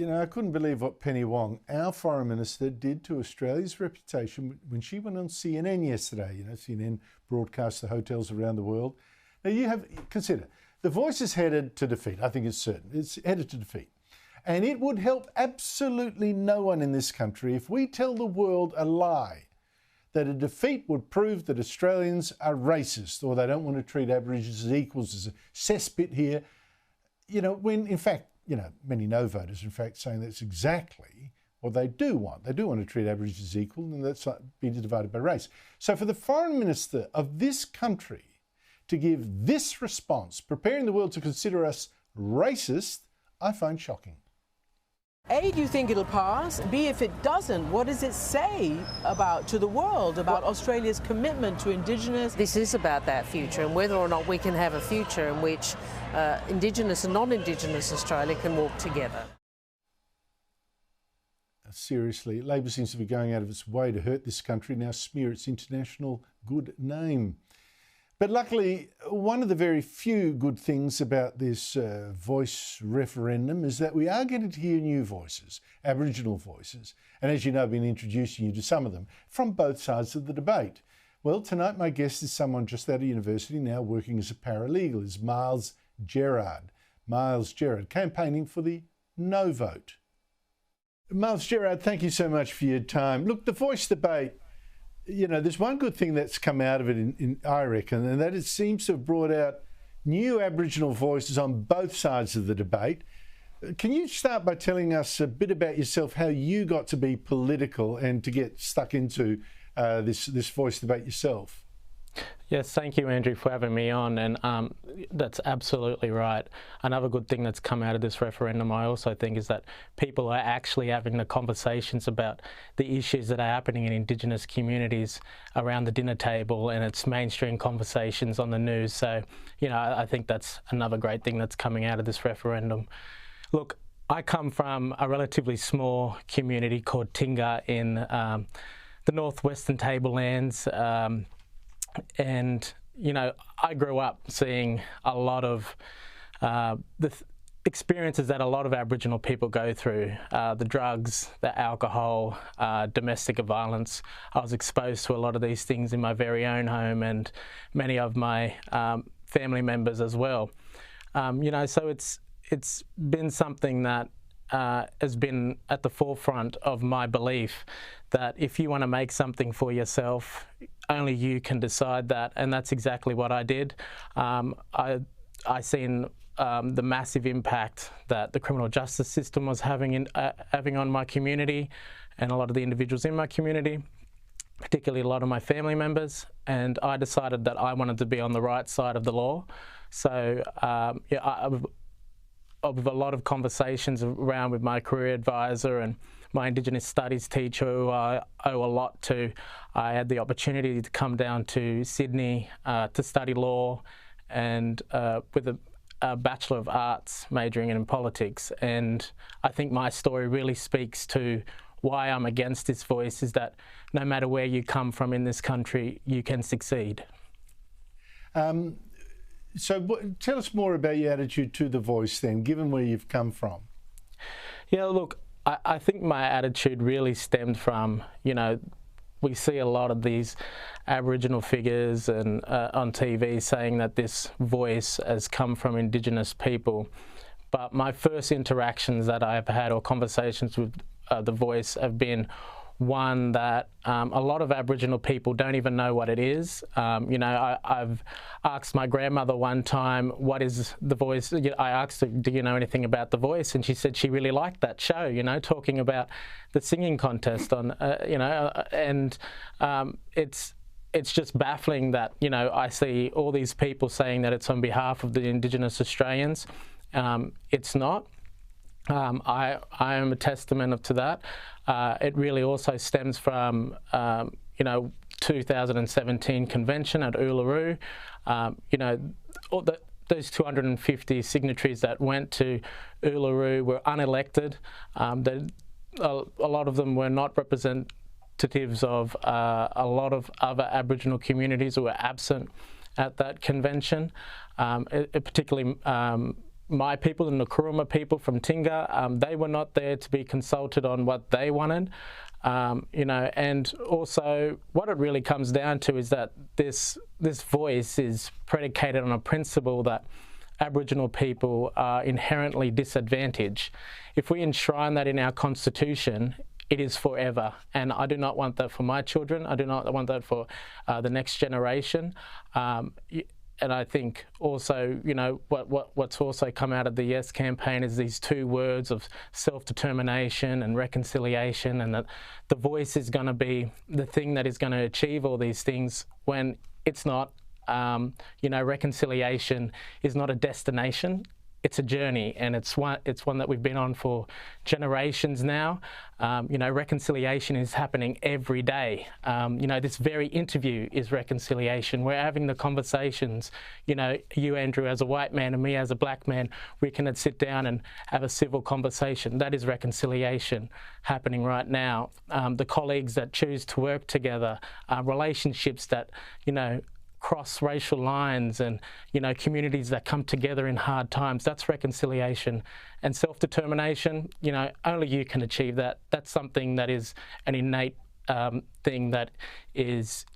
You know, I couldn't believe what Penny Wong, our Foreign Minister, did to Australia's reputation when she went on CNN yesterday. You know, CNN broadcasts the hotels around the world. Now, consider, the Voice is headed to defeat. I think it's certain. It's headed to defeat. And it would help absolutely no one in this country if we tell the world a lie, that a defeat would prove that Australians are racist or they don't want to treat Aborigines as equals, as a cesspit here. You know, when in fact, you know, many no voters, in fact, saying that's exactly what they do want. They do want to treat Aborigines as equal, and that's not be divided by race. So for the Foreign Minister of this country to give this response, preparing the world to consider us racist, I find shocking. A, do you think it'll pass? B, if it doesn't, what does it say to the world about Australia's commitment to Indigenous? This is about that future and whether or not we can have a future in which Indigenous and non-Indigenous Australia can walk together. Seriously, Labor seems to be going out of its way to hurt this country, now smear its international good name. But luckily, one of the very few good things about this voice referendum is that we are getting to hear new voices, Aboriginal voices. And as you know, I've been introducing you to some of them from both sides of the debate. Well, tonight my guest is someone just out of university, now working as a paralegal, is Myles Jerrard. Myles Jerrard, campaigning for the no vote. Myles Jerrard, thank you so much for your time. Look, the voice debate, you know, there's one good thing that's come out of it, I reckon, and that it seems to have brought out new Aboriginal voices on both sides of the debate. Can you start by telling us a bit about yourself, how you got to be political and to get stuck into this voice debate yourself? Yes, thank you, Andrew, for having me on, and that's absolutely right. Another good thing that's come out of this referendum, I also think, is that people are actually having the conversations about the issues that are happening in Indigenous communities around the dinner table, and it's mainstream conversations on the news. So, you know, I think that's another great thing that's coming out of this referendum. Look, I come from a relatively small community called Tinga in the northwestern tablelands. And, you know, I grew up seeing a lot of the experiences that a lot of Aboriginal people go through, the drugs, the alcohol, domestic violence. I was exposed to a lot of these things in my very own home and many of my family members as well. You know, so it's been something that has been at the forefront of my belief that if you want to make something for yourself, only you can decide that, and that's exactly what I did. I seen the massive impact that the criminal justice system was having on my community and a lot of the individuals in my community, particularly a lot of my family members, and I decided that I wanted to be on the right side of the law. So yeah, of a lot of conversations around with my career advisor and my Indigenous studies teacher, who I owe a lot to. I had the opportunity to come down to Sydney to study law, and with a Bachelor of Arts majoring in politics. And I think my story really speaks to why I'm against this voice, is that no matter where you come from in this country, you can succeed. So tell us more about your attitude to the voice then, given where you've come from. Yeah, look, I think my attitude really stemmed from, you know, we see a lot of these Aboriginal figures and on TV saying that this voice has come from Indigenous people. But my first interactions that I've had, or conversations with the voice, have been one that a lot of Aboriginal people don't even know what it is. You know, I've asked my grandmother one time, what is The Voice? I asked her, do you know anything about The Voice? And she said she really liked that show, you know, talking about the singing contest on, you know, and it's just baffling that, you know, I see all these people saying that it's on behalf of the Indigenous Australians. It's not. I am a testament to that. It really also stems from, you know, 2017 convention at Uluru. You know, those 250 signatories that went to Uluru were unelected. A lot of them were not representatives of a lot of other Aboriginal communities who were absent at that convention. Particularly my people, the Kuruma people from Tingha, they were not there to be consulted on what they wanted. You know, and also what it really comes down to is that this voice is predicated on a principle that Aboriginal people are inherently disadvantaged. If we enshrine that in our constitution, it is forever, and I do not want that for my children. I do not want that for the next generation. And I think also, you know, what's also come out of the Yes campaign is these two words of self-determination and reconciliation, and that the voice is going to be the thing that is going to achieve all these things when it's not. You know, reconciliation is not a destination. It's a journey, and it's one that we've been on for generations now. You know, reconciliation is happening every day. You know, this very interview is reconciliation. We're having the conversations. You know, you, Andrew, as a white man, and me as a black man, we can sit down and have a civil conversation. That is reconciliation happening right now. The colleagues that choose to work together, relationships that, you know, cross racial lines, and, you know, communities that come together in hard times. That's reconciliation. And self-determination, you know, only you can achieve that. That's something that is an innate thing that is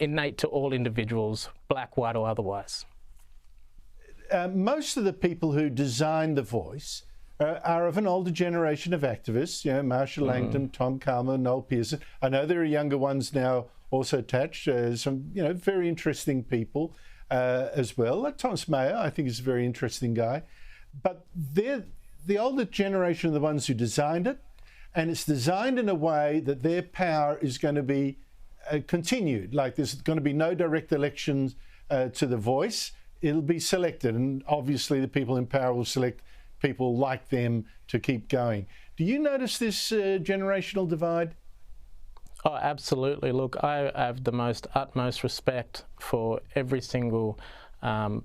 innate to all individuals, black, white or otherwise. Most of the people who designed the voice are of an older generation of activists, you know, Marsha Langdon, Tom Calma, Noel Pearson. I know there are younger ones now also attached, some, you know, very interesting people as well. Like Thomas Mayer, I think, is a very interesting guy. But they're the older generation of the ones who designed it, and it's designed in a way that their power is going to be continued. Like, there's going to be no direct elections to the voice. It'll be selected, and obviously the people in power will select people like them to keep going. Do you notice this generational divide? Oh, absolutely. Look, I have the utmost respect for every single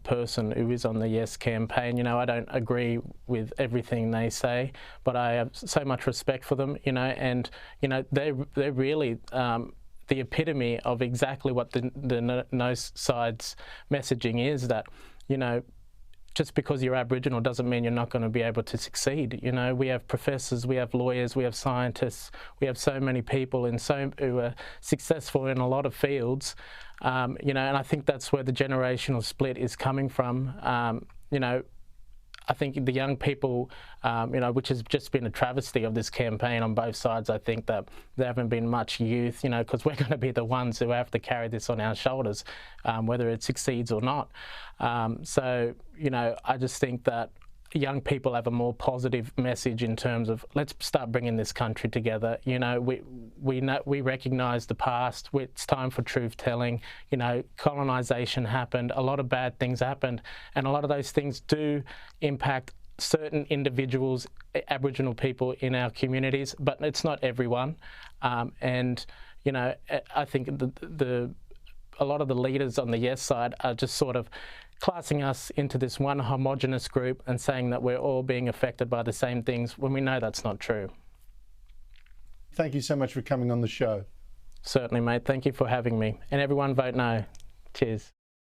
person who is on the Yes campaign. You know, I don't agree with everything they say, but I have so much respect for them, you know, and, you know, they're really the epitome of exactly what the no side's messaging is, that, you know, just because you're Aboriginal doesn't mean you're not going to be able to succeed. You know, we have professors, we have lawyers, we have scientists, we have so many people who are successful in a lot of fields. You know, and I think that's where the generational split is coming from. You know, I think the young people, you know, which has just been a travesty of this campaign on both sides. I think that there haven't been much youth, you know, because we're going to be the ones who have to carry this on our shoulders, whether it succeeds or not. So, you know, I just think that young people have a more positive message in terms of, let's start bringing this country together. You know, we recognise the past. It's time for truth telling. You know, colonisation happened. A lot of bad things happened, and a lot of those things do impact certain individuals, Aboriginal people in our communities, but it's not everyone. And, you know, I think a lot of the leaders on the Yes side are just sort of classing us into this one homogenous group and saying that we're all being affected by the same things, when we know that's not true. Thank you so much for coming on the show. Certainly, mate. Thank you for having me. And everyone vote no. Cheers.